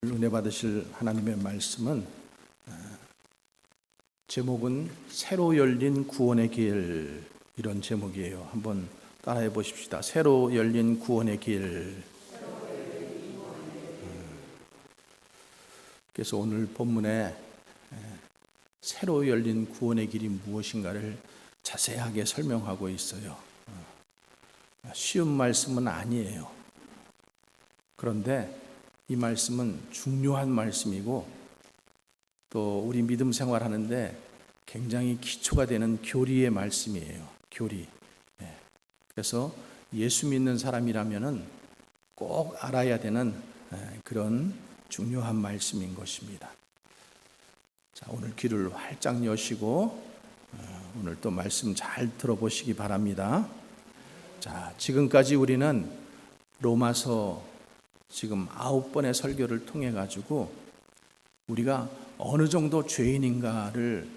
은혜 받으실 하나님의 말씀은 제목은 새로 열린 구원의 길, 이런 제목이에요. 한번 따라해 보십시다. 새로 열린 구원의 길. 그래서 오늘 본문에 새로 열린 구원의 길이 무엇인가를 자세하게 설명하고 있어요. 쉬운 말씀은 아니에요. 그런데 이 말씀은 중요한 말씀이고 또 우리 믿음 생활하는데 굉장히 기초가 되는 교리의 말씀이에요. 교리. 그래서 예수 믿는 사람이라면은 꼭 알아야 되는 그런 중요한 말씀인 것입니다. 자, 오늘 귀를 활짝 여시고 오늘 또 말씀 잘 들어보시기 바랍니다. 자, 지금까지 우리는 로마서 지금 9번의 설교를 통해 가지고 우리가 어느 정도 죄인인가를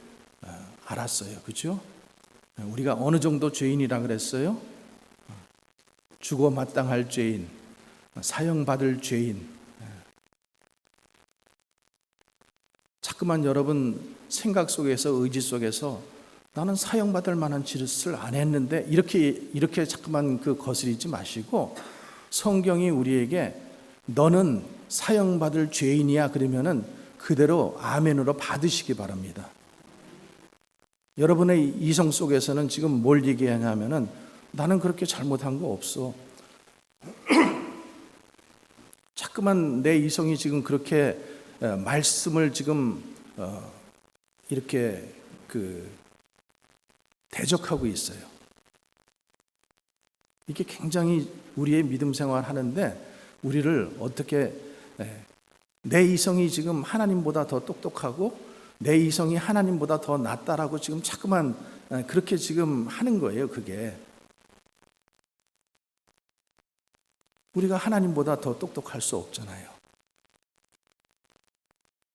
알았어요. 그렇죠? 우리가 어느 정도 죄인이라 그랬어요? 죽어 마땅할 죄인, 사형받을 죄인. 자꾸만 여러분 생각 속에서, 의지 속에서 나는 사형받을 만한 짓을 안 했는데 이렇게 자꾸만 거스리지 마시고, 성경이 우리에게 너는 사형받을 죄인이야 그러면은 그대로 아멘으로 받으시기 바랍니다. 여러분의 이성 속에서는 지금 뭘 얘기하냐면은 나는 그렇게 잘못한 거 없어. 자꾸만 내 이성이 지금 그렇게 말씀을 지금 이렇게 대적하고 있어요. 이게 굉장히 우리의 믿음 생활 하는데 우리를 어떻게, 내 이성이 지금 하나님보다 더 똑똑하고 내 이성이 하나님보다 더 낫다라고 지금 자꾸만 그렇게 지금 하는 거예요. 그게 우리가 하나님보다 더 똑똑할 수 없잖아요.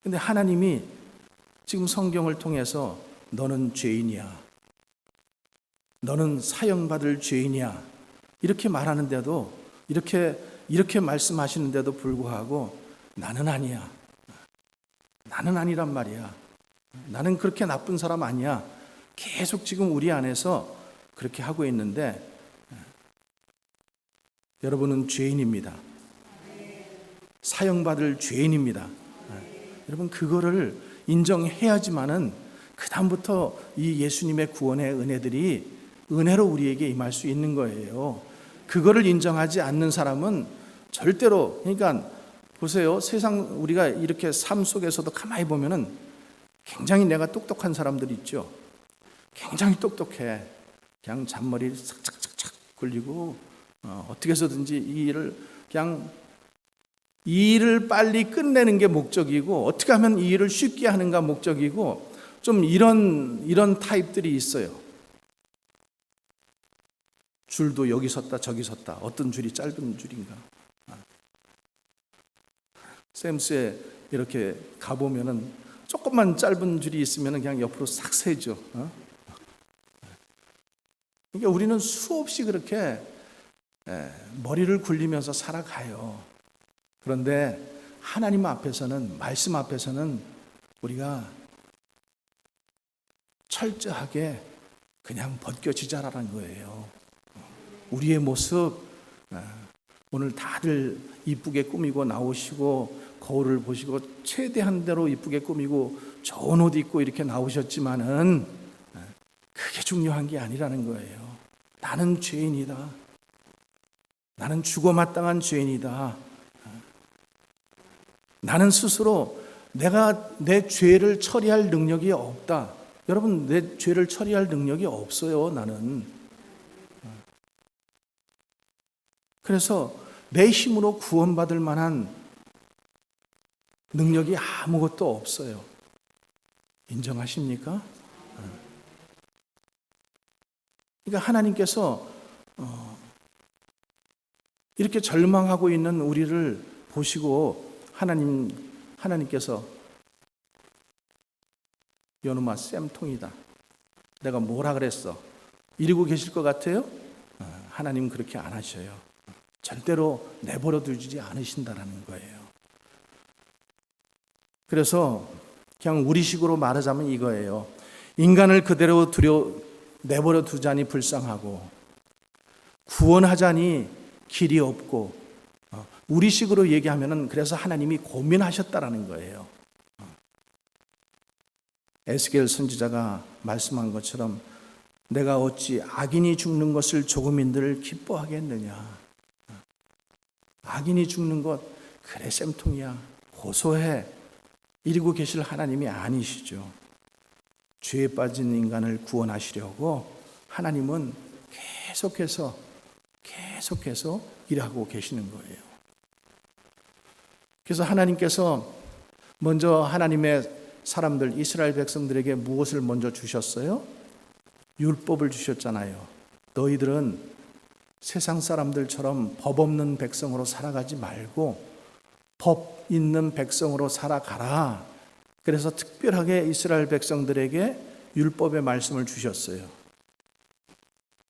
근데 하나님이 지금 성경을 통해서 너는 죄인이야, 너는 사형받을 죄인이야 이렇게 말하는데도, 이렇게 말씀하시는데도 불구하고 나는 아니야, 나는 아니란 말이야, 나는 그렇게 나쁜 사람 아니야, 계속 지금 우리 안에서 그렇게 하고 있는데 여러분은 죄인입니다. 사형받을 죄인입니다. 여러분 그거를 인정해야지만은 그 다음부터 이 예수님의 구원의 은혜들이 은혜로 우리에게 임할 수 있는 거예요. 그거를 인정하지 않는 사람은 절대로, 그러니까 보세요. 세상 우리가 이렇게 삶 속에서도 가만히 보면은 굉장히 내가 똑똑한 사람들 있죠. 굉장히 똑똑해. 그냥 잔머리 착착착착 굴리고 어떻게 해서든지 이 일을 빨리 끝내는 게 목적이고 어떻게 하면 이 일을 쉽게 하는가 목적이고 좀 이런 타입들이 있어요. 줄도 여기 섰다 저기 섰다. 어떤 줄이 짧은 줄인가. 샘스에 이렇게 가보면은 조금만 짧은 줄이 있으면 그냥 옆으로 싹 세죠. 그러니까 우리는 수없이 그렇게 머리를 굴리면서 살아가요. 그런데 하나님 앞에서는, 말씀 앞에서는 우리가 철저하게 그냥 벗겨지자라는 거예요. 우리의 모습, 오늘 다들 이쁘게 꾸미고 나오시고 거울을 보시고 최대한 대로 이쁘게 꾸미고 좋은 옷 입고 이렇게 나오셨지만은 그게 중요한 게 아니라는 거예요. 나는 죄인이다. 나는 죽어 마땅한 죄인이다. 나는 스스로 내가 내 죄를 처리할 능력이 없다. 여러분, 내 죄를 처리할 능력이 없어요, 나는. 그래서 내 힘으로 구원받을 만한 능력이 아무것도 없어요. 인정하십니까? 그러니까 하나님께서 이렇게 절망하고 있는 우리를 보시고 하나님께서 요놈아 쌤통이다. 내가 뭐라 그랬어? 이러고 계실 것 같아요? 하나님 그렇게 안 하셔요. 절대로 내버려 두지 않으신다라는 거예요. 그래서 그냥 우리식으로 말하자면 이거예요. 인간을 그대로 내버려 두자니 불쌍하고 구원하자니 길이 없고, 우리식으로 얘기하면은 그래서 하나님이 고민하셨다라는 거예요. 에스겔 선지자가 말씀한 것처럼 내가 어찌 악인이 죽는 것을 조금인들 기뻐하겠느냐. 악인이 죽는 것 그래 쌤통이야, 고소해, 이러고 계실 하나님이 아니시죠. 죄에 빠진 인간을 구원하시려고 하나님은 계속해서 일하고 계시는 거예요. 그래서 하나님께서 먼저 하나님의 사람들, 이스라엘 백성들에게 무엇을 먼저 주셨어요? 율법을 주셨잖아요. 너희들은 세상 사람들처럼 법 없는 백성으로 살아가지 말고 법 있는 백성으로 살아가라. 그래서 특별하게 이스라엘 백성들에게 율법의 말씀을 주셨어요.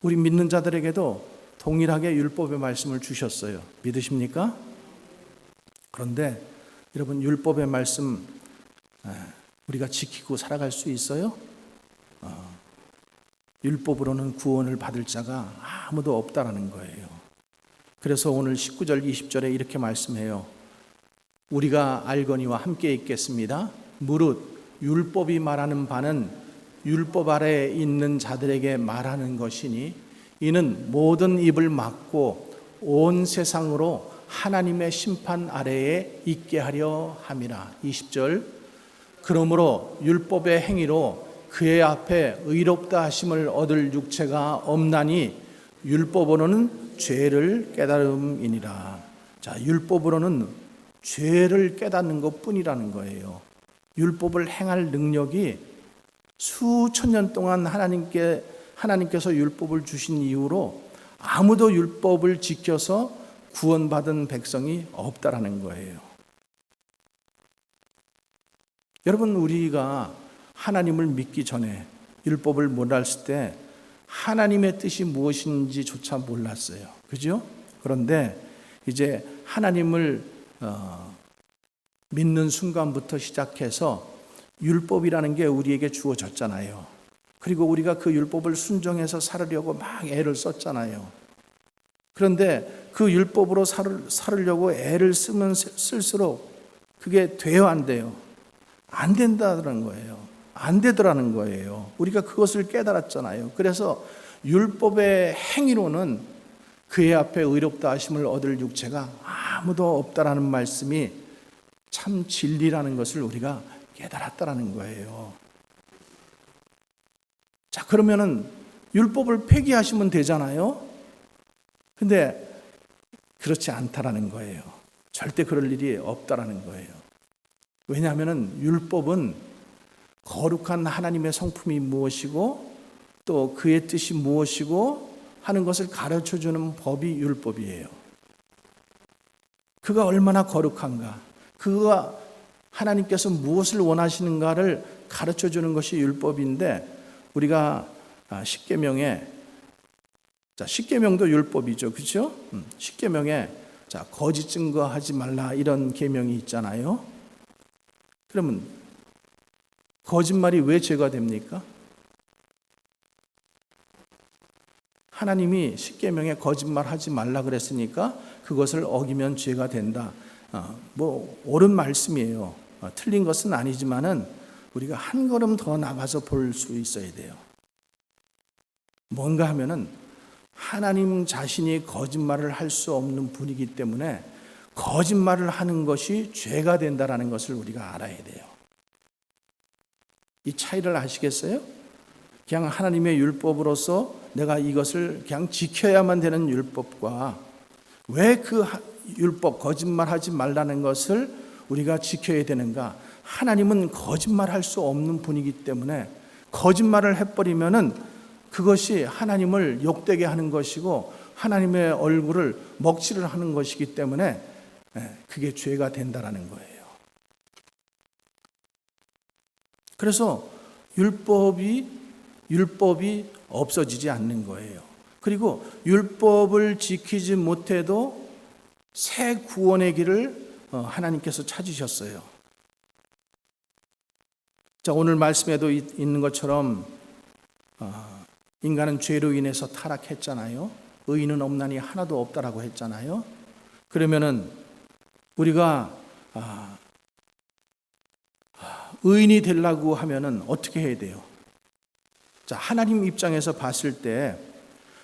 우리 믿는 자들에게도 동일하게 율법의 말씀을 주셨어요. 믿으십니까? 그런데 여러분, 율법의 말씀 우리가 지키고 살아갈 수 있어요? 율법으로는 구원을 받을 자가 아무도 없다라는 거예요. 그래서 오늘 19절 20절에 이렇게 말씀해요. 우리가 알거니와 함께 있겠습니다. 무릇 율법이 말하는 바는 율법 아래에 있는 자들에게 말하는 것이니 이는 모든 입을 막고 온 세상으로 하나님의 심판 아래에 있게 하려 함이라. 20절. 그러므로 율법의 행위로 그의 앞에 의롭다 하심을 얻을 육체가 없나니 율법으로는 죄를 깨달음이니라. 자, 율법으로는 죄를 깨닫는 것뿐이라는 거예요. 율법을 행할 능력이 수천 년 동안 하나님께서 율법을 주신 이후로 아무도 율법을 지켜서 구원받은 백성이 없다라는 거예요. 여러분, 우리가 하나님을 믿기 전에 율법을 몰랐을 때 하나님의 뜻이 무엇인지조차 몰랐어요. 그죠? 그런데 이제 하나님을 믿는 순간부터 시작해서 율법이라는 게 우리에게 주어졌잖아요. 그리고 우리가 그 율법을 순종해서 살으려고 막 애를 썼잖아요. 그런데 그 율법으로 살으려고 애를 쓰면 쓸수록 그게 돼요, 안 돼요? 안 된다는 거예요. 안 되더라는 거예요. 우리가 그것을 깨달았잖아요. 그래서 율법의 행위로는 그의 앞에 의롭다 하심을 얻을 육체가 아무도 없다라는 말씀이 참 진리라는 것을 우리가 깨달았다라는 거예요. 자, 그러면은 율법을 폐기하시면 되잖아요. 근데 그렇지 않다라는 거예요. 절대 그럴 일이 없다라는 거예요. 왜냐하면은 율법은 거룩한 하나님의 성품이 무엇이고 또 그의 뜻이 무엇이고 하는 것을 가르쳐주는 법이 율법이에요. 그가 얼마나 거룩한가, 그가 하나님께서 무엇을 원하시는가를 가르쳐주는 것이 율법인데, 우리가 십계명에, 자, 십계명도 율법이죠, 그렇죠? 십계명에 자, 거짓 증거하지 말라 이런 계명이 있잖아요. 그러면 거짓말이 왜 죄가 됩니까? 하나님이 십계명에 거짓말하지 말라 그랬으니까 그것을 어기면 죄가 된다. 옳은 말씀이에요. 틀린 것은 아니지만은 우리가 한 걸음 더 나가서 볼 수 있어야 돼요. 뭔가 하면은 하나님 자신이 거짓말을 할 수 없는 분이기 때문에 거짓말을 하는 것이 죄가 된다라는 것을 우리가 알아야 돼요. 이 차이를 아시겠어요? 그냥 하나님의 율법으로서 내가 이것을 그냥 지켜야만 되는 율법과 왜 그 율법, 거짓말하지 말라는 것을 우리가 지켜야 되는가? 하나님은 거짓말할 수 없는 분이기 때문에 거짓말을 해버리면은 그것이 하나님을 욕되게 하는 것이고 하나님의 얼굴을 먹칠을 하는 것이기 때문에 그게 죄가 된다라는 거예요. 그래서 율법이 없어지지 않는 거예요. 그리고 율법을 지키지 못해도 새 구원의 길을 하나님께서 찾으셨어요. 자, 오늘 말씀에도 있는 것처럼 인간은 죄로 인해서 타락했잖아요. 의인은 없나니 하나도 없다라고 했잖아요. 그러면은 우리가 의인이 되려고 하면은 어떻게 해야 돼요? 자, 하나님 입장에서 봤을 때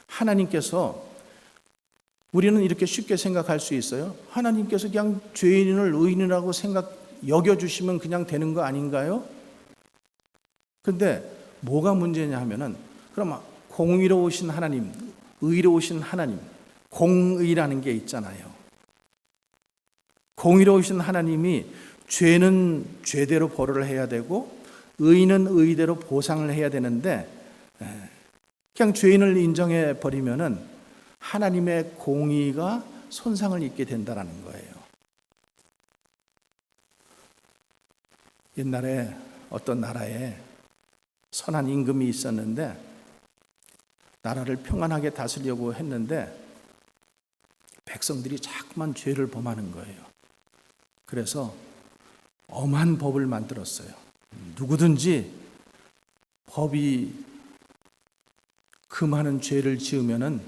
하나님께서, 우리는 이렇게 쉽게 생각할 수 있어요. 하나님께서 그냥 죄인을 의인이라고 여겨주시면 그냥 되는 거 아닌가요? 근데 뭐가 문제냐 하면은, 그럼 공의로우신 하나님, 의로우신 하나님, 공의라는 게 있잖아요. 공의로우신 하나님이 죄는 죄대로 벌을 해야 되고 의인은 의대로 보상을 해야 되는데, 그냥 죄인을 인정해 버리면은 하나님의 공의가 손상을 입게 된다는 거예요. 옛날에 어떤 나라에 선한 임금이 있었는데 나라를 평안하게 다스리려고 했는데 백성들이 자꾸만 죄를 범하는 거예요. 그래서 엄한 법을 만들었어요. 누구든지 법이 그 많은 죄를 지으면은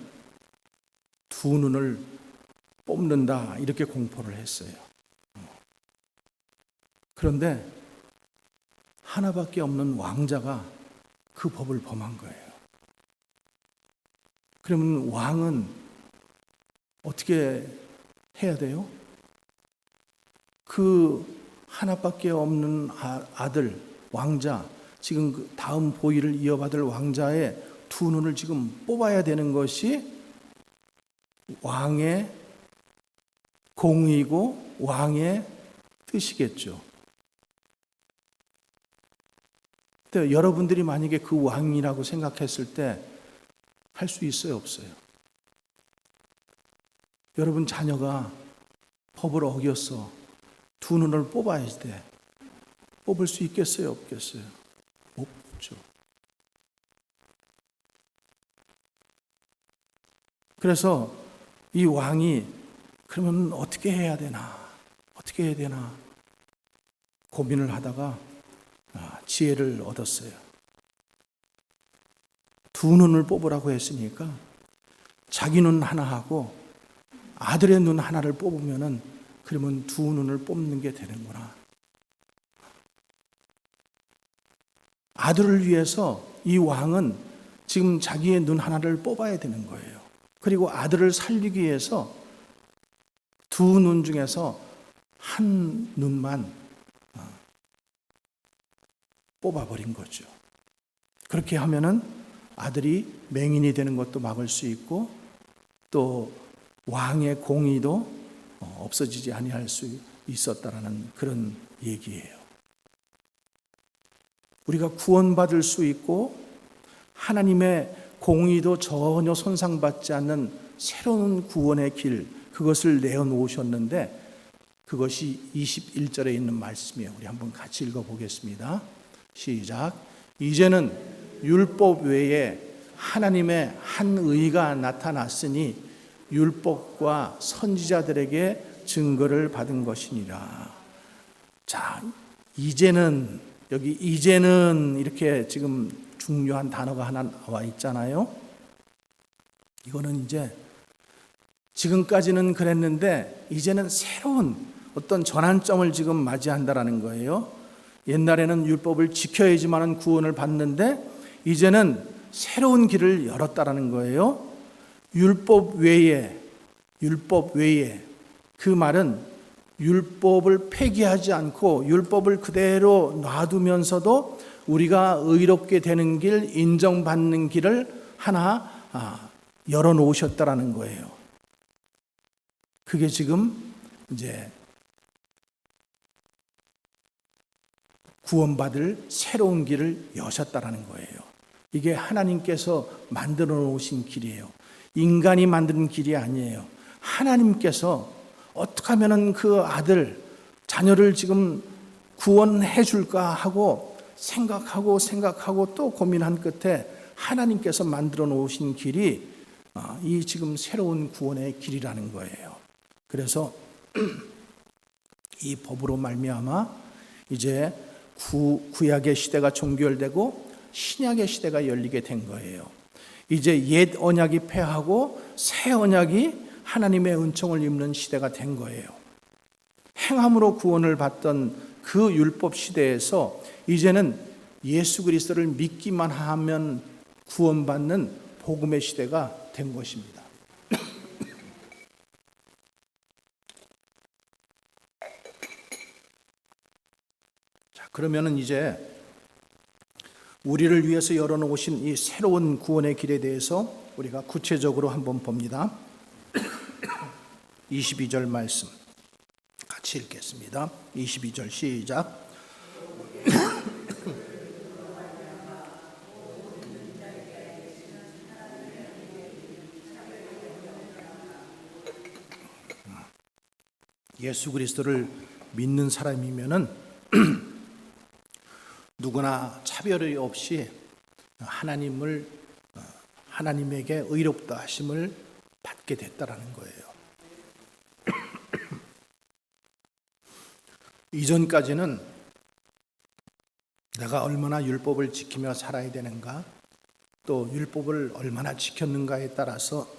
두 눈을 뽑는다, 이렇게 공포를 했어요. 그런데 하나밖에 없는 왕자가 그 법을 범한 거예요. 그러면 왕은 어떻게 해야 돼요? 그 하나밖에 없는 아들, 왕자, 지금 그 다음 보위를 이어받을 왕자의 두 눈을 지금 뽑아야 되는 것이 왕의 공의고 왕의 뜻이겠죠. 근데 여러분들이 만약에 그 왕이라고 생각했을 때 할 수 있어요, 없어요? 여러분 자녀가 법을 어겼어. 두 눈을 뽑아야 돼. 뽑을 수 있겠어요, 없겠어요? 없죠. 그래서 이 왕이 그러면 어떻게 해야 되나? 어떻게 해야 되나? 고민을 하다가 지혜를 얻었어요. 두 눈을 뽑으라고 했으니까 자기 눈 하나 하고 아들의 눈 하나를 뽑으면은 그러면 두 눈을 뽑는 게 되는구나. 아들을 위해서 이 왕은 지금 자기의 눈 하나를 뽑아야 되는 거예요. 그리고 아들을 살리기 위해서 두 눈 중에서 한 눈만 뽑아버린 거죠. 그렇게 하면은 아들이 맹인이 되는 것도 막을 수 있고 또 왕의 공의도 없어지지 아니할 수 있었다라는 그런 얘기예요. 우리가 구원받을 수 있고 하나님의 공의도 전혀 손상받지 않는 새로운 구원의 길, 그것을 내어놓으셨는데 그것이 21절에 있는 말씀이에요. 우리 한번 같이 읽어보겠습니다. 시작. 이제는 율법 외에 하나님의 한 의가 나타났으니 율법과 선지자들에게 증거를 받은 것이니라. 자, 이제는, 여기 이제는 이렇게 지금 중요한 단어가 하나 나와 있잖아요. 이거는 이제 지금까지는 그랬는데 이제는 새로운 어떤 전환점을 지금 맞이한다라는 거예요. 옛날에는 율법을 지켜야지만 구원을 받는데 이제는 새로운 길을 열었다라는 거예요. 율법 외에 그 말은 율법을 폐기하지 않고 율법을 그대로 놔두면서도 우리가 의롭게 되는 길, 인정받는 길을 하나 열어놓으셨다라는 거예요. 그게 지금 이제 구원받을 새로운 길을 여셨다라는 거예요. 이게 하나님께서 만들어 놓으신 길이에요. 인간이 만든 길이 아니에요. 하나님께서 어떻게 하면 그 아들, 자녀를 지금 구원해 줄까 하고 생각하고 또 고민한 끝에 하나님께서 만들어 놓으신 길이 이 지금 새로운 구원의 길이라는 거예요. 그래서 이 법으로 말미암아 이제 구약의 시대가 종결되고 신약의 시대가 열리게 된 거예요. 이제 옛 언약이 패하고 새 언약이 하나님의 은총을 입는 시대가 된 거예요. 행함으로 구원을 받던 그 율법 시대에서 이제는 예수 그리스도를 믿기만 하면 구원받는 복음의 시대가 된 것입니다. 자, 그러면은 이제 우리를 위해서 열어놓으신 이 새로운 구원의 길에 대해서 우리가 구체적으로 한번 봅니다. 22절 말씀 같이 읽겠습니다. 22절 시작. 예수 그리스도를 믿는 사람이면은 누구나 차별이 없이 하나님에게 의롭다 하심을 받게 됐다라는 거예요. 이전까지는 내가 얼마나 율법을 지키며 살아야 되는가, 또 율법을 얼마나 지켰는가에 따라서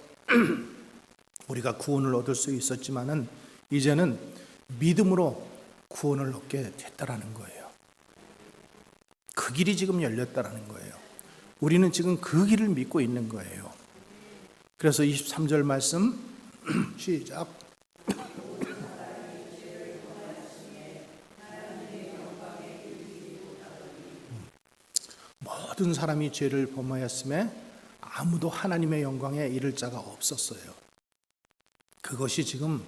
우리가 구원을 얻을 수 있었지만은 이제는 믿음으로 구원을 얻게 됐다라는 거예요. 그 길이 지금 열렸다라는 거예요. 우리는 지금 그 길을 믿고 있는 거예요. 그래서 23절 말씀 시작. 모든 사람이 죄를 범하였음에 아무도 하나님의 영광에 이를 자가 없었어요. 그것이 지금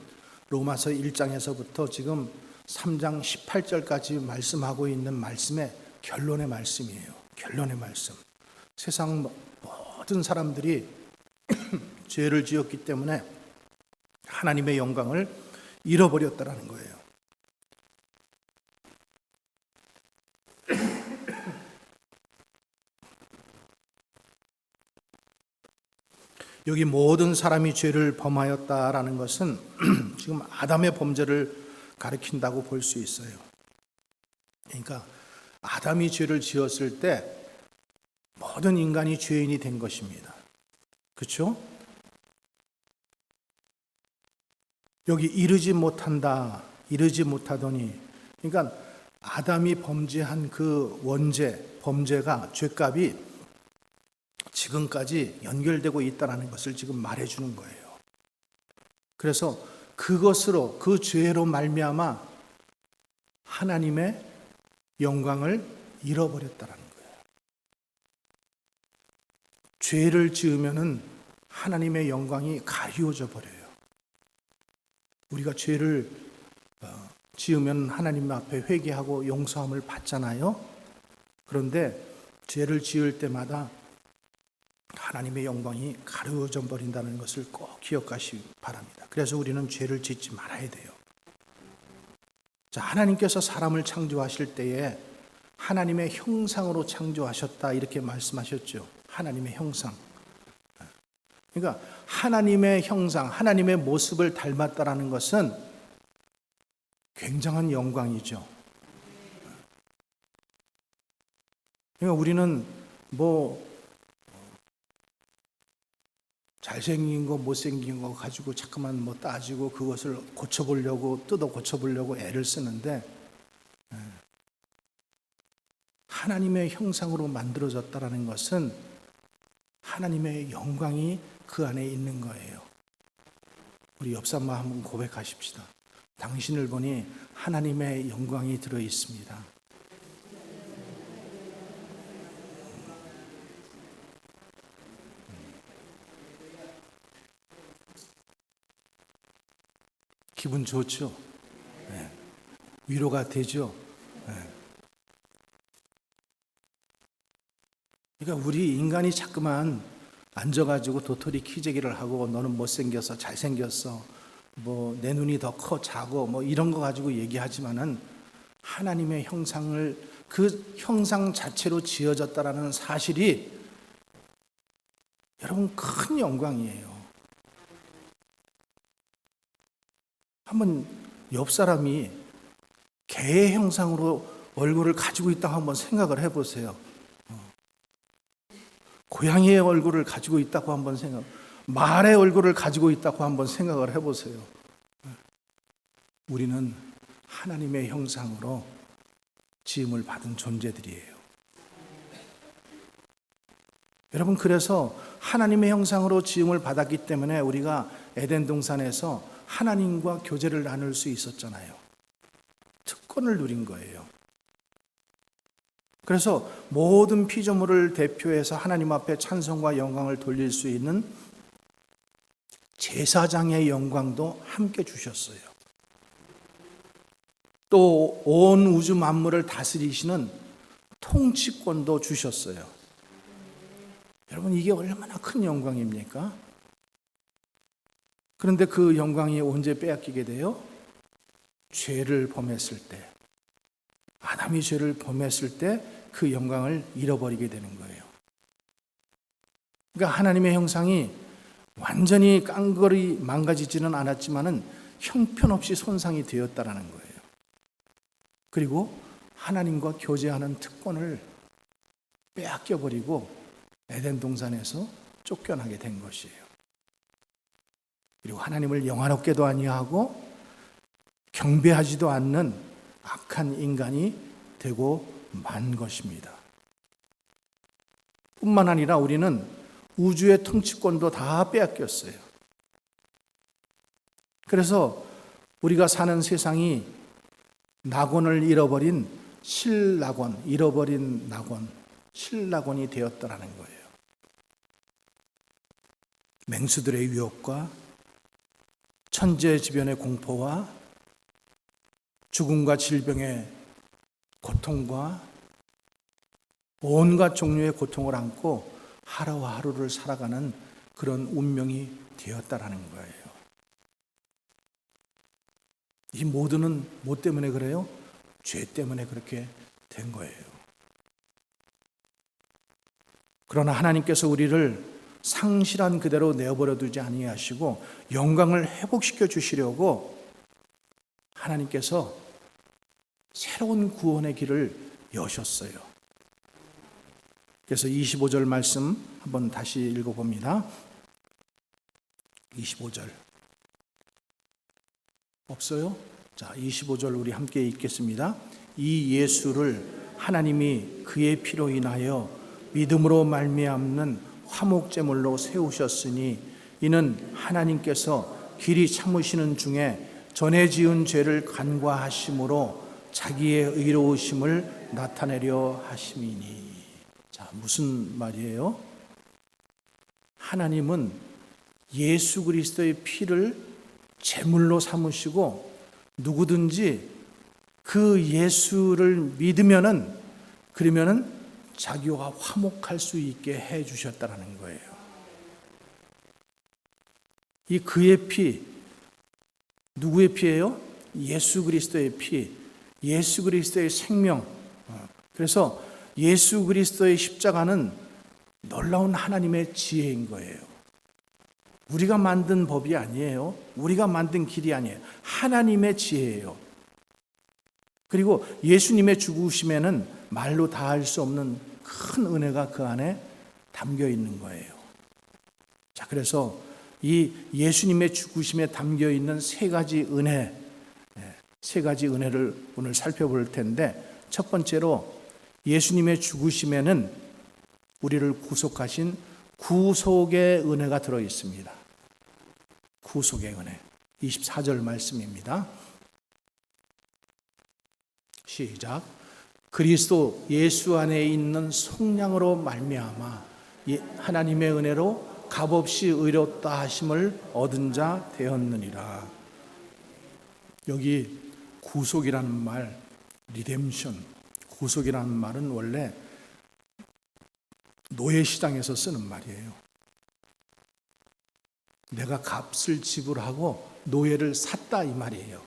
로마서 1장에서부터 지금 3장 18절까지 말씀하고 있는 말씀의 결론의 말씀이에요. 결론의 말씀. 세상 모든 사람들이 죄를 지었기 때문에 하나님의 영광을 잃어버렸다라는 거예요. 여기 모든 사람이 죄를 범하였다라는 것은 지금 아담의 범죄를 가리킨다고 볼 수 있어요. 그러니까 아담이 죄를 지었을 때 모든 인간이 죄인이 된 것입니다. 그렇죠? 여기 이르지 못하더니, 그러니까 아담이 범죄한 그 범죄가 죄값이 지금까지 연결되고 있다는 것을 지금 말해주는 거예요. 그래서 그것으로, 그 죄로 말미암아 하나님의 영광을 잃어버렸다는 거예요. 죄를 지으면은 하나님의 영광이 가리워져 버려요. 우리가 죄를 지으면 하나님 앞에 회개하고 용서함을 받잖아요. 그런데 죄를 지을 때마다 하나님의 영광이 가려져 버린다는 것을 꼭 기억하시기 바랍니다. 그래서 우리는 죄를 짓지 말아야 돼요. 자, 하나님께서 사람을 창조하실 때에 하나님의 형상으로 창조하셨다 이렇게 말씀하셨죠. 하나님의 형상. 그러니까 하나님의 형상, 하나님의 모습을 닮았다라는 것은 굉장한 영광이죠. 그러니까 우리는 잘생긴 거, 못생긴 거 가지고 자꾸만 따지고 그것을 뜯어 고쳐보려고 애를 쓰는데, 하나님의 형상으로 만들어졌다라는 것은 하나님의 영광이 그 안에 있는 거예요. 우리 옆 사람 한번 고백하십시다. 당신을 보니 하나님의 영광이 들어 있습니다. 기분 좋죠? 네. 위로가 되죠? 네. 그러니까 우리 인간이 자꾸만 앉아가지고 도토리 키재기를 하고 너는 못생겼어, 잘생겼어, 내 눈이 더 커, 작어, 이런 거 가지고 얘기하지만은 하나님의 형상을, 그 형상 자체로 지어졌다라는 사실이 여러분 큰 영광이에요. 한번 옆 사람이 개의 형상으로 얼굴을 가지고 있다고 한번 생각을 해보세요. 고양이의 얼굴을 가지고 있다고 한번 말의 얼굴을 가지고 있다고 한번 생각을 해보세요. 우리는 하나님의 형상으로 지음을 받은 존재들이에요. 여러분, 그래서 하나님의 형상으로 지음을 받았기 때문에 우리가 에덴 동산에서 하나님과 교제를 나눌 수 있었잖아요. 특권을 누린 거예요. 그래서 모든 피조물을 대표해서 하나님 앞에 찬송과 영광을 돌릴 수 있는 제사장의 영광도 함께 주셨어요. 또 온 우주 만물을 다스리시는 통치권도 주셨어요. 여러분, 이게 얼마나 큰 영광입니까? 그런데 그 영광이 언제 빼앗기게 돼요? 죄를 범했을 때, 아담이 죄를 범했을 때 그 영광을 잃어버리게 되는 거예요. 그러니까 하나님의 형상이 완전히 깡그리 망가지지는 않았지만은 형편없이 손상이 되었다라는 거예요. 그리고 하나님과 교제하는 특권을 빼앗겨버리고 에덴 동산에서 쫓겨나게 된 것이에요. 그리고 하나님을 영화롭게도 아니하고 경배하지도 않는 악한 인간이 되고 만 것입니다. 뿐만 아니라 우리는 우주의 통치권도 다 빼앗겼어요. 그래서 우리가 사는 세상이 낙원을 잃어버린 실낙원, 잃어버린 낙원, 실낙원이 되었다라는 거예요. 맹수들의 유혹과 천재지변의 공포와 죽음과 질병의 고통과 온갖 종류의 고통을 안고 하루와 하루를 살아가는 그런 운명이 되었다라는 거예요. 이 모두는 뭐 때문에 그래요? 죄 때문에 그렇게 된 거예요. 그러나 하나님께서 우리를 상실한 그대로 내어버려 두지 아니하시고 영광을 회복시켜 주시려고 하나님께서 새로운 구원의 길을 여셨어요. 그래서 25절 말씀 한번 다시 읽어봅니다. 25절 없어요? 자, 25절 우리 함께 읽겠습니다. 이 예수를 하나님이 그의 피로 인하여 믿음으로 말미암는 화목제물로 세우셨으니 이는 하나님께서 길이 참으시는 중에 전에 지은 죄를 간과하심으로 자기의 의로우심을 나타내려 하심이니. 자, 무슨 말이에요? 하나님은 예수 그리스도의 피를 제물로 삼으시고 누구든지 그 예수를 믿으면은 그러면은 자기와 화목할 수 있게 해 주셨다라는 거예요. 이 그의 피, 누구의 피예요? 예수 그리스도의 피, 예수 그리스도의 생명. 그래서 예수 그리스도의 십자가는 놀라운 하나님의 지혜인 거예요. 우리가 만든 법이 아니에요. 우리가 만든 길이 아니에요. 하나님의 지혜예요. 그리고 예수님의 죽으심에는 말로 다 할 수 없는 큰 은혜가 그 안에 담겨 있는 거예요. 자, 그래서 이 예수님의 죽으심에 담겨 있는 세 가지 은혜, 세 가지 은혜를 오늘 살펴볼 텐데, 첫 번째로 예수님의 죽으심에는 우리를 구속하신 구속의 은혜가 들어 있습니다. 구속의 은혜. 24절 말씀입니다. 시작. 그리스도 예수 안에 있는 속량으로 말미암아 하나님의 은혜로 값없이 의롭다 하심을 얻은 자 되었느니라. 여기 구속이라는 말, 리뎀션, 구속이라는 말은 원래 노예시장에서 쓰는 말이에요. 내가 값을 지불하고 노예를 샀다 이 말이에요.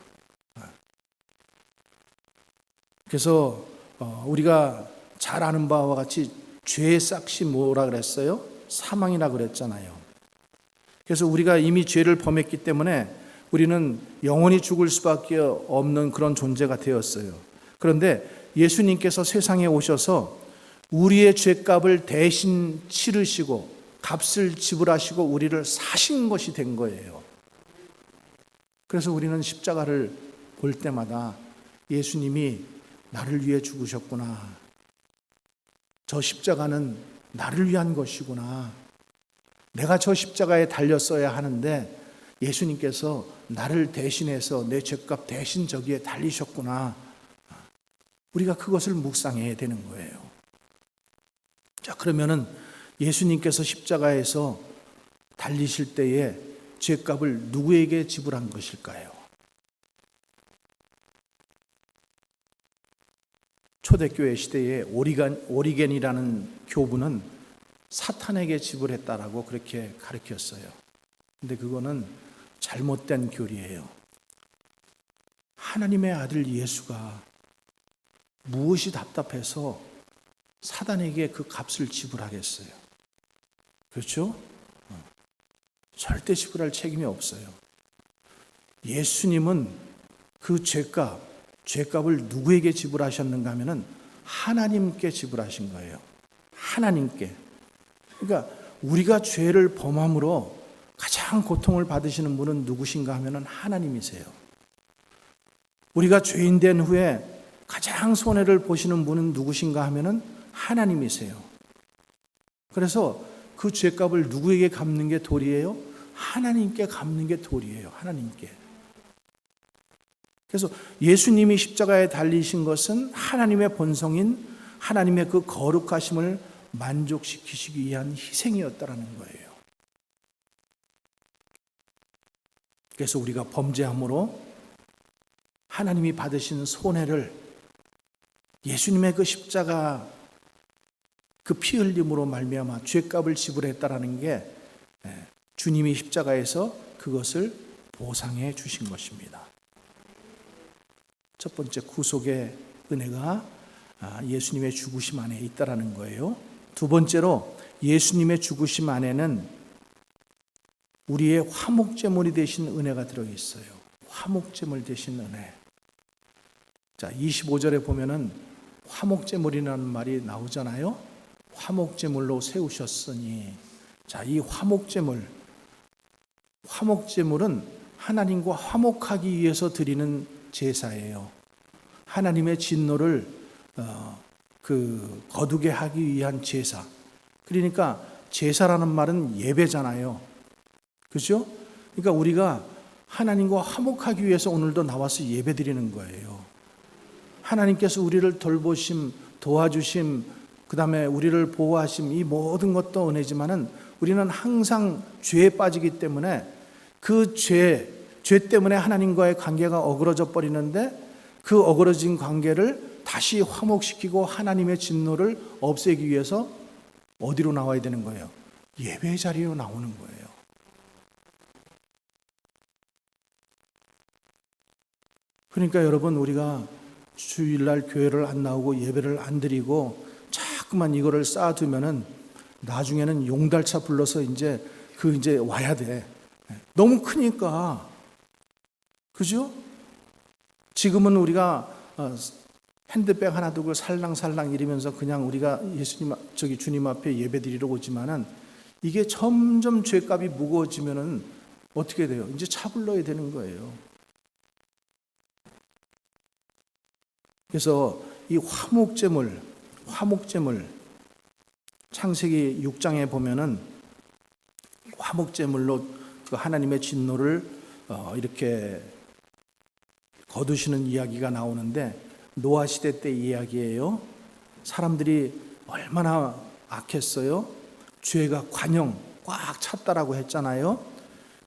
그래서 우리가 잘 아는 바와 같이 죄의 싹이 뭐라 그랬어요? 사망이라 그랬잖아요. 그래서 우리가 이미 죄를 범했기 때문에 우리는 영원히 죽을 수밖에 없는 그런 존재가 되었어요. 그런데 예수님께서 세상에 오셔서 우리의 죄값을 대신 치르시고 값을 지불하시고 우리를 사신 것이 된 거예요. 그래서 우리는 십자가를 볼 때마다 예수님이 나를 위해 죽으셨구나. 저 십자가는 나를 위한 것이구나. 내가 저 십자가에 달렸어야 하는데 예수님께서 나를 대신해서 내 죄값 대신 저기에 달리셨구나. 우리가 그것을 묵상해야 되는 거예요. 자, 그러면은 예수님께서 십자가에서 달리실 때에 죄값을 누구에게 지불한 것일까요? 초대교회 시대에 오리겐이라는 교부는 사탄에게 지불했다라고 그렇게 가르쳤어요. 근데 그거는 잘못된 교리예요. 하나님의 아들 예수가 무엇이 답답해서 사단에게 그 값을 지불하겠어요? 그렇죠? 절대 지불할 책임이 없어요. 예수님은 그 죄값을 누구에게 지불하셨는가 하면은 하나님께 지불하신 거예요. 하나님께. 그러니까 우리가 죄를 범함으로 가장 고통을 받으시는 분은 누구신가 하면은 하나님이세요. 우리가 죄인 된 후에 가장 손해를 보시는 분은 누구신가 하면은 하나님이세요. 그래서 그 죄값을 누구에게 갚는 게 도리예요? 하나님께 갚는 게 도리예요. 하나님께. 그래서 예수님이 십자가에 달리신 것은 하나님의 본성인 하나님의 그 거룩하심을 만족시키시기 위한 희생이었다라는 거예요. 그래서 우리가 범죄함으로 하나님이 받으신 손해를 예수님의 그 십자가 그 피 흘림으로 말미암아 죄값을 지불했다라는 게 주님이 십자가에서 그것을 보상해 주신 것입니다. 첫 번째 구속의 은혜가 예수님의 죽으심 안에 있다라는 거예요. 두 번째로 예수님의 죽으심 안에는 우리의 화목제물이 되신 은혜가 들어있어요. 화목제물 되신 은혜. 자, 25절에 보면은 화목제물이라는 말이 나오잖아요. 화목제물로 세우셨으니. 자, 이 화목제물은 하나님과 화목하기 위해서 드리는 제사예요. 하나님의 진노를 거두게 하기 위한 제사. 그러니까 제사라는 말은 예배잖아요. 그렇죠? 그러니까 우리가 하나님과 화목하기 위해서 오늘도 나와서 예배드리는 거예요. 하나님께서 우리를 돌보심, 도와주심, 그 다음에 우리를 보호하심, 이 모든 것도 은혜지만은 우리는 항상 죄에 빠지기 때문에 그 죄 때문에 하나님과의 관계가 어그러져 버리는데 그 어그러진 관계를 다시 화목시키고 하나님의 진노를 없애기 위해서 어디로 나와야 되는 거예요? 예배 자리로 나오는 거예요. 그러니까 여러분, 우리가 주일날 교회를 안 나오고 예배를 안 드리고 자꾸만 이거를 쌓아두면은 나중에는 용달차 불러서 이제 와야 돼. 너무 크니까. 그죠? 지금은 우리가 핸드백 하나 두고 살랑살랑 이러면서 그냥 우리가 주님 앞에 예배 드리러 오지만은 이게 점점 죄값이 무거워지면은 어떻게 돼요? 이제 차 불러야 되는 거예요. 그래서 이 화목제물 창세기 6장에 보면은 화목제물로 그 하나님의 진노를 이렇게 거두시는 이야기가 나오는데 노아 시대 때 이야기예요. 사람들이 얼마나 악했어요. 죄가 관영 꽉 찼다라고 했잖아요.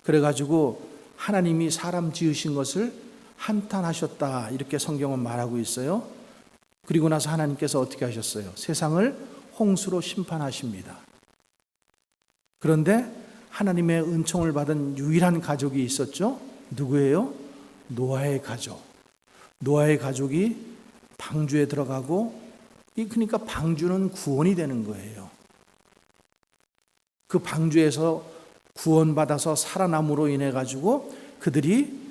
그래가지고 하나님이 사람 지으신 것을 한탄하셨다 이렇게 성경은 말하고 있어요. 그리고 나서 하나님께서 어떻게 하셨어요? 세상을 홍수로 심판하십니다. 그런데 하나님의 은총을 받은 유일한 가족이 있었죠. 누구예요? 노아의 가족. 노아의 가족이 방주에 들어가고, 그러니까 방주는 구원이 되는 거예요. 그 방주에서 구원받아서 살아남으로 인해 가지고 그들이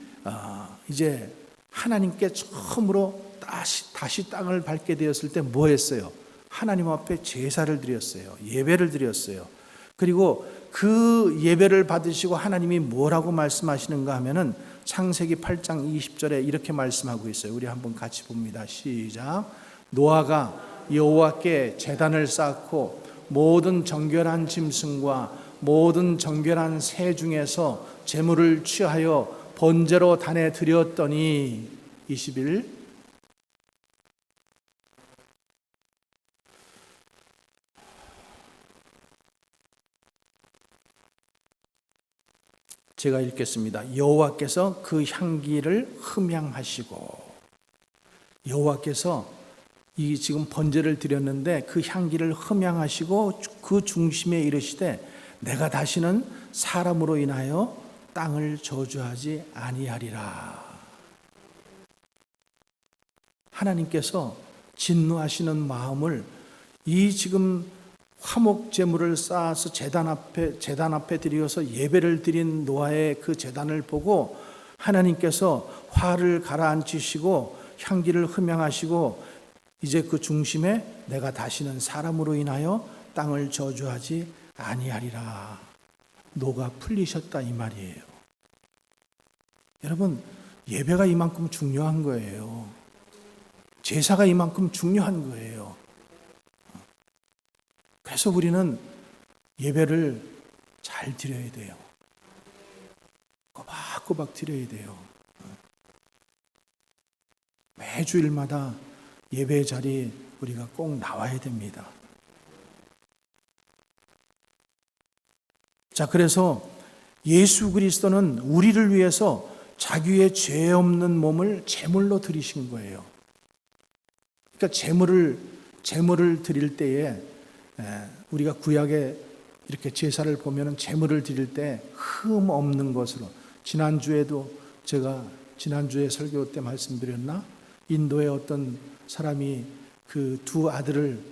이제 하나님께 처음으로 다시 땅을 밟게 되었을 때 뭐 했어요? 하나님 앞에 제사를 드렸어요. 예배를 드렸어요. 그리고 그 예배를 받으시고 하나님이 뭐라고 말씀하시는가 하면은 창세기 8장 20절에 이렇게 말씀하고 있어요. 우리 한번 같이 봅니다. 시작. 노아가 여호와께 제단을 쌓고 모든 정결한 짐승과 모든 정결한 새 중에서 제물을 취하여 번제로 단에 드렸더니 21. 제가 읽겠습니다. 여호와께서 그 향기를 흠향하시고, 여호와께서 이 지금 번제를 드렸는데 그 향기를 흠향하시고 그 중심에 이르시되 내가 다시는 사람으로 인하여 땅을 저주하지 아니하리라. 하나님께서 진노하시는 마음을 이 지금 화목 제물을 쌓아서 제단 앞에 드려서 예배를 드린 노아의 그 제단을 보고 하나님께서 화를 가라앉히시고 향기를 흠향하시고 이제 그 중심에 내가 다시는 사람으로 인하여 땅을 저주하지 아니하리라. 노가 풀리셨다 이 말이에요. 여러분, 예배가 이만큼 중요한 거예요. 제사가 이만큼 중요한 거예요. 그래서 우리는 예배를 잘 드려야 돼요. 꼬박꼬박 드려야 돼요. 매주일마다 예배 자리에 우리가 꼭 나와야 됩니다. 자, 그래서 예수 그리스도는 우리를 위해서 자기의 죄 없는 몸을 제물로 드리신 거예요. 그러니까 제물을 드릴 때에 우리가 구약에 이렇게 제사를 보면은 제물을 드릴 때 흠 없는 것으로, 제가 지난주에 설교 때 말씀드렸나? 인도의 어떤 사람이 그 두 아들을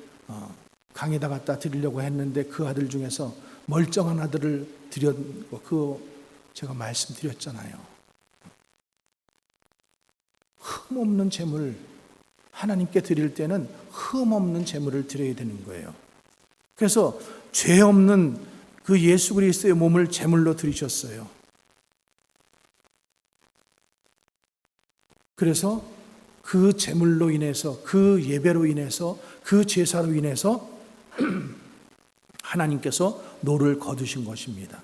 강에다 갖다 드리려고 했는데 그 아들 중에서 멀쩡한 아들을 드렸고, 그거 제가 말씀드렸잖아요. 흠 없는 제물, 하나님께 드릴 때는 흠 없는 제물을 드려야 되는 거예요. 그래서 죄 없는 그 예수 그리스도의 몸을 제물로 드리셨어요. 그래서 그 제물로 인해서, 그 예배로 인해서, 그 제사로 인해서 하나님께서 노를 거두신 것입니다.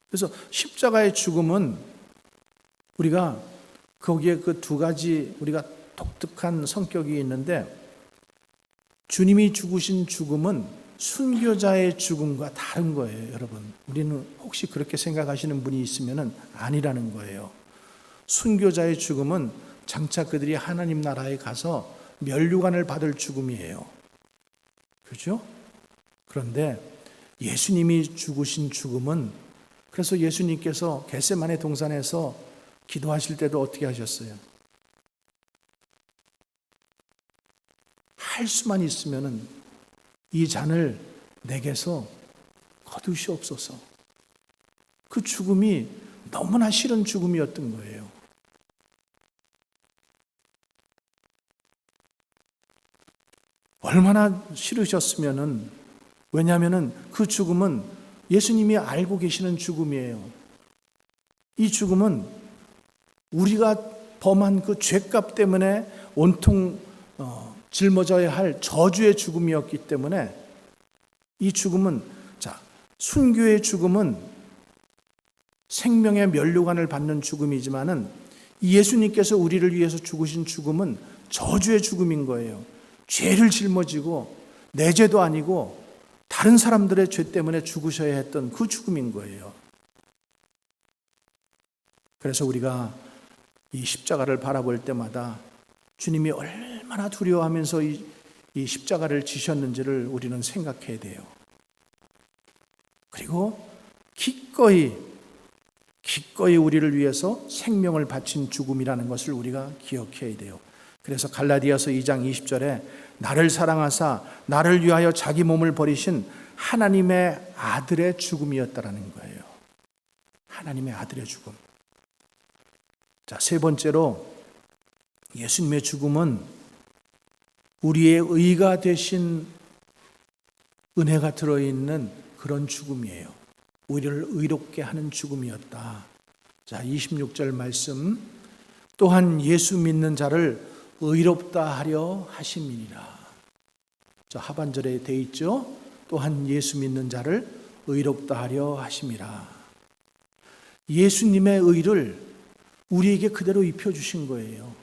그래서 십자가의 죽음은 우리가 거기에 그 두 가지 우리가 독특한 성격이 있는데, 주님이 죽으신 죽음은 순교자의 죽음과 다른 거예요, 여러분. 우리는 혹시 그렇게 생각하시는 분이 있으면 아니라는 거예요. 순교자의 죽음은 장차 그들이 하나님 나라에 가서 면류관을 받을 죽음이에요. 그렇죠? 그런데 예수님이 죽으신 죽음은, 그래서 예수님께서 겟세마네 동산에서 기도하실 때도 어떻게 하셨어요? 할 수만 있으면은 이 잔을 내게서 거두시옵소서. 그 죽음이 너무나 싫은 죽음이었던 거예요. 얼마나 싫으셨으면은, 왜냐하면은 그 죽음은 예수님이 알고 계시는 죽음이에요. 이 죽음은 우리가 범한 그 죄값 때문에 온통 짊어져야 할 저주의 죽음이었기 때문에, 이 죽음은, 순교의 죽음은 생명의 면류관을 받는 죽음이지만은 예수님께서 우리를 위해서 죽으신 죽음은 저주의 죽음인 거예요. 죄를 짊어지고 내 죄도 아니고 다른 사람들의 죄 때문에 죽으셔야 했던 그 죽음인 거예요. 그래서 우리가 이 십자가를 바라볼 때마다 주님이 얼마나 두려워하면서 이 십자가를 지셨는지를 우리는 생각해야 돼요. 그리고 기꺼이 우리를 위해서 생명을 바친 죽음이라는 것을 우리가 기억해야 돼요. 그래서 갈라디아서 2장 20절에 나를 사랑하사 나를 위하여 자기 몸을 버리신 하나님의 아들의 죽음이었다라는 거예요. 하나님의 아들의 죽음. 자, 세 번째로 예수님의 죽음은 우리의 의가 되신 은혜가 들어있는 그런 죽음이에요. 우리를 의롭게 하는 죽음이었다. 자, 26절 말씀. 또한 예수 믿는 자를 의롭다 하려 하심이니라. 저 하반절에 돼 있죠. 또한 예수 믿는 자를 의롭다 하려 하심이라. 예수님의 의를 우리에게 그대로 입혀주신 거예요.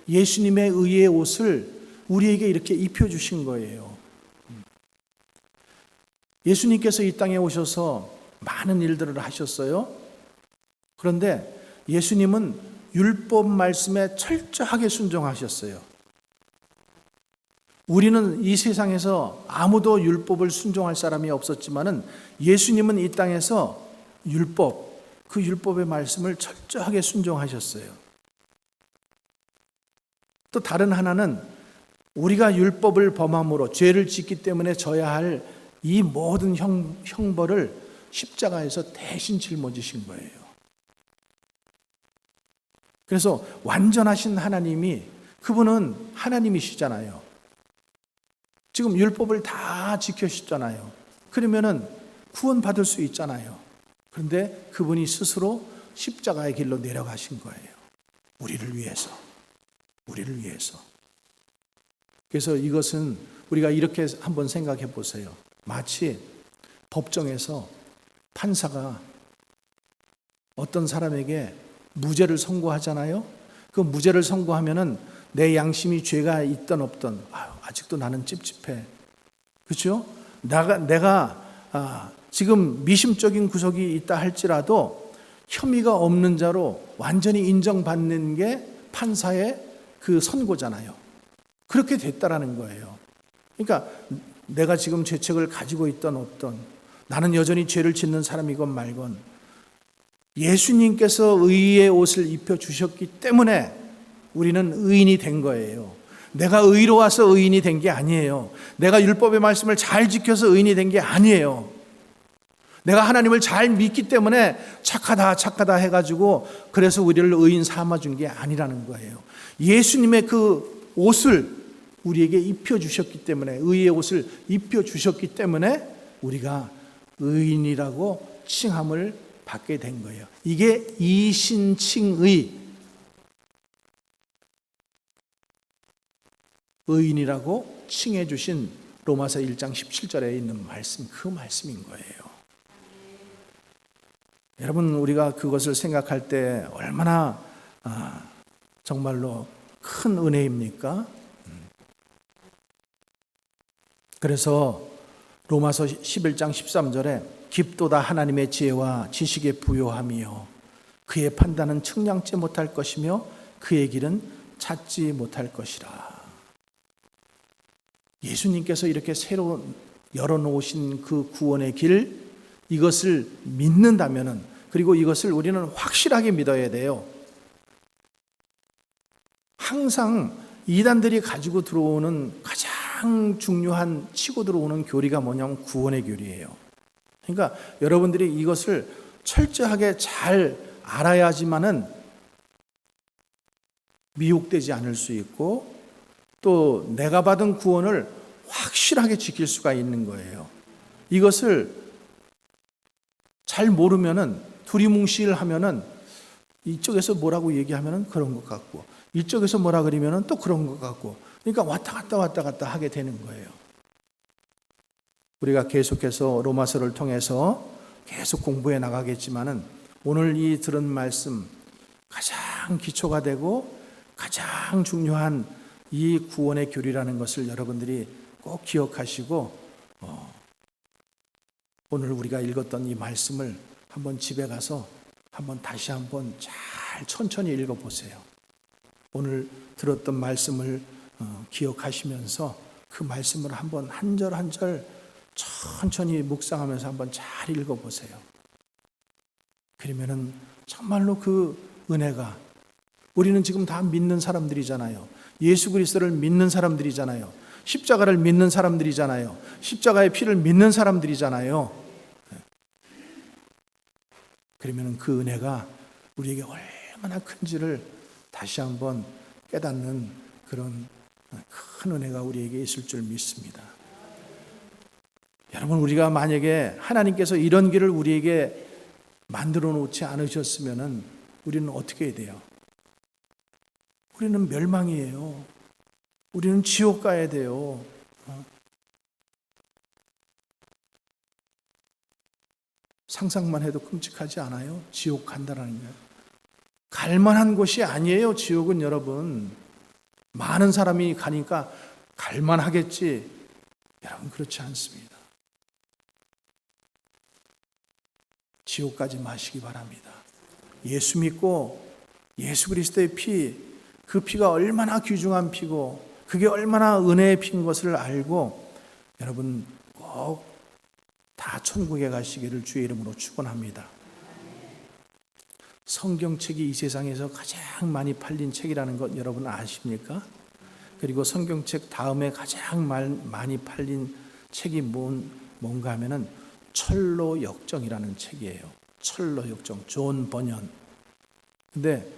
예수님의 의의 옷을 우리에게 이렇게 입혀주신 거예요. 예수님께서 이 땅에 오셔서 많은 일들을 하셨어요. 그런데 예수님은 율법 말씀에 철저하게 순종하셨어요. 우리는 이 세상에서 아무도 율법을 순종할 사람이 없었지만은 예수님은 이 땅에서 그 율법의 말씀을 철저하게 순종하셨어요. 또 다른 하나는 우리가 율법을 범함으로 죄를 짓기 때문에 져야 할 이 모든 형벌을 십자가에서 대신 짊어지신 거예요. 그래서 완전하신 하나님이, 그분은 하나님이시잖아요. 지금 율법을 다 지켜주셨잖아요. 그러면은 구원받을 수 있잖아요. 그런데 그분이 스스로 십자가의 길로 내려가신 거예요. 우리를 위해서. 그래서 이것은 우리가 이렇게 한번 생각해 보세요. 마치 법정에서 판사가 어떤 사람에게 무죄를 선고하잖아요. 그 무죄를 선고하면은 내 양심이 죄가 있든 없든 아직도 나는 찝찝해. 그렇죠? 내가 지금 미심적인 구석이 있다 할지라도 혐의가 없는 자로 완전히 인정받는 게 판사의 그 선고잖아요. 그렇게 됐다라는 거예요. 그러니까 내가 지금 죄책을 가지고 있던 없던, 나는 여전히 죄를 짓는 사람이건 말건, 예수님께서 의의 옷을 입혀주셨기 때문에 우리는 의인이 된 거예요. 내가 의로워서 의인이 된 게 아니에요. 내가 율법의 말씀을 잘 지켜서 의인이 된 게 아니에요. 내가 하나님을 잘 믿기 때문에 착하다 해가지고 그래서 우리를 의인 삼아준 게 아니라는 거예요. 예수님의 그 옷을 우리에게 입혀주셨기 때문에, 의의 옷을 입혀주셨기 때문에 우리가 의인이라고 칭함을 받게 된 거예요. 이게 이신칭의, 의인이라고 칭해 주신 로마서 1장 17절에 있는 말씀, 그 말씀인 거예요. 여러분, 우리가 그것을 생각할 때 얼마나 정말로 큰 은혜입니까? 그래서 로마서 11장 13절에 깊도다 하나님의 지혜와 지식에 부요함이요 그의 판단은 측량치 못할 것이며 그의 길은 찾지 못할 것이라. 예수님께서 이렇게 새로 열어놓으신 그 구원의 길, 이것을 믿는다면은, 그리고 이것을 우리는 확실하게 믿어야 돼요. 항상 이단들이 가지고 들어오는 가장 중요한 치고 들어오는 교리가 뭐냐면 구원의 교리예요. 그러니까 여러분들이 이것을 철저하게 잘 알아야지만은 미혹되지 않을 수 있고, 또 내가 받은 구원을 확실하게 지킬 수가 있는 거예요. 이것을 잘 모르면은, 두리뭉실하면은 이쪽에서 뭐라고 얘기하면은 그런 것 같고, 이쪽에서 뭐라 그러면은 또 그런 것 같고, 그러니까 왔다 갔다 하게 되는 거예요. 우리가 계속해서 로마서를 통해서 계속 공부해 나가겠지만은 오늘 이 들은 말씀, 가장 기초가 되고 가장 중요한 이 구원의 교리라는 것을 여러분들이 꼭 기억하시고, 오늘 우리가 읽었던 이 말씀을 한번 집에 가서 한번 다시 한번 잘 천천히 읽어보세요. 오늘 들었던 말씀을 기억하시면서 그 말씀을 한번 한 절 한 절 천천히 묵상하면서 한번 잘 읽어보세요. 그러면은 정말로 그 은혜가, 우리는 지금 다 믿는 사람들이잖아요. 예수 그리스도를 믿는 사람들이잖아요. 십자가를 믿는 사람들이잖아요. 십자가의 피를 믿는 사람들이잖아요. 그러면 그 은혜가 우리에게 얼마나 큰지를 다시 한번 깨닫는 그런 큰 은혜가 우리에게 있을 줄 믿습니다. 여러분, 우리가 만약에 하나님께서 이런 길을 우리에게 만들어 놓지 않으셨으면 우리는 어떻게 해야 돼요? 우리는 멸망이에요. 우리는 지옥 가야 돼요. 상상만 해도 끔찍하지 않아요? 지옥 간다라는 게. 갈 만한 곳이 아니에요, 지옥은. 여러분, 많은 사람이 가니까 갈 만하겠지. 여러분, 그렇지 않습니다. 지옥 가지 마시기 바랍니다. 예수 믿고 예수 그리스도의 피, 그 피가 얼마나 귀중한 피고 그게 얼마나 은혜의 피인 것을 알고 여러분 꼭 다 천국에 가시기를 주의 이름으로 축원합니다. 성경책이 이 세상에서 가장 많이 팔린 책이라는 것 여러분 아십니까? 그리고 성경책 다음에 가장 많이 팔린 책이 뭔가 하면은 철로 역정이라는 책이에요. 철로 역정, 존 버년. 근데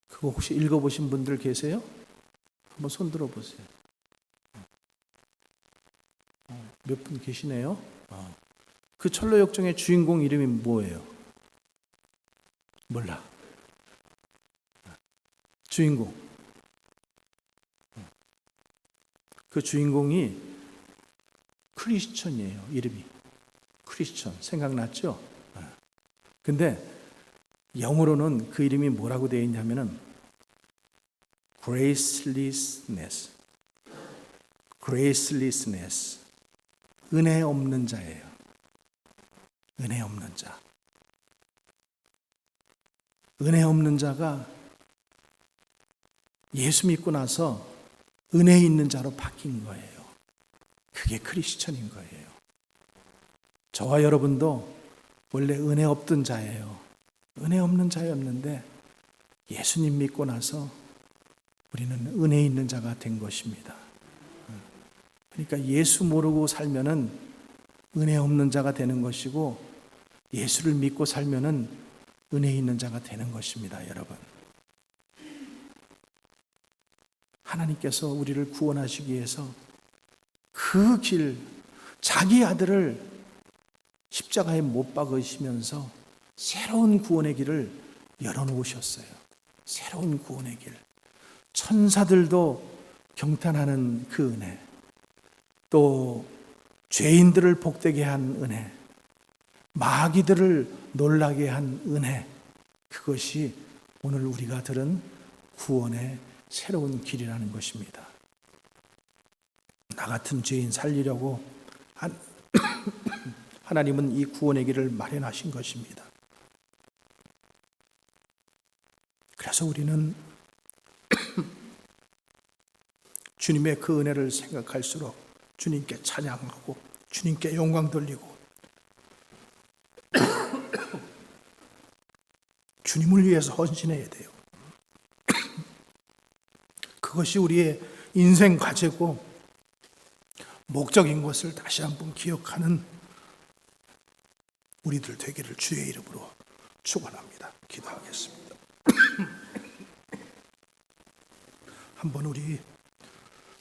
그거 혹시 읽어보신 분들 계세요? 한번 손 들어보세요. 몇 분 계시네요. 그 철로 역정의 주인공 이름이 뭐예요? 몰라. 주인공. 그 주인공이 크리스천이에요. 이름이 크리스천. 생각났죠? 근데 영어로는 그 이름이 뭐라고 되어 있냐면은 gracelessness. 은혜 없는 자예요. 은혜 없는 자. 은혜 없는 자가 예수 믿고 나서 은혜 있는 자로 바뀐 거예요. 그게 크리스천인 거예요. 저와 여러분도 원래 은혜 없던 자예요. 은혜 없는 자였는데 예수님 믿고 나서 우리는 은혜 있는 자가 된 것입니다. 그러니까 예수 모르고 살면은 은혜 없는 자가 되는 것이고 예수를 믿고 살면은 은혜 있는 자가 되는 것입니다, 여러분. 하나님께서 우리를 구원하시기 위해서 그 길, 자기 아들을 십자가에 못 박으시면서 새로운 구원의 길을 열어놓으셨어요. 새로운 구원의 길. 천사들도 경탄하는 그 은혜, 또 죄인들을 복되게 한 은혜, 마귀들을 놀라게 한 은혜, 그것이 오늘 우리가 들은 구원의 새로운 길이라는 것입니다. 나 같은 죄인 살리려고 하나님은 이 구원의 길을 마련하신 것입니다. 그래서 우리는 주님의 그 은혜를 생각할수록 주님께 찬양하고 주님께 영광 돌리고 주님을 위해서 헌신해야 돼요. 그것이 우리의 인생 과제고 목적인 것을 다시 한번 기억하는 우리들 되기를 주의 이름으로 축원합니다. 기도하겠습니다. 한번 우리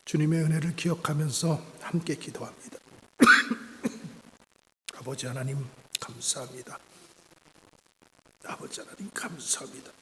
주님의 은혜를 기억하면서 함께 기도합니다. 아버지 하나님 감사합니다. 아버지 하나님 감사합니다.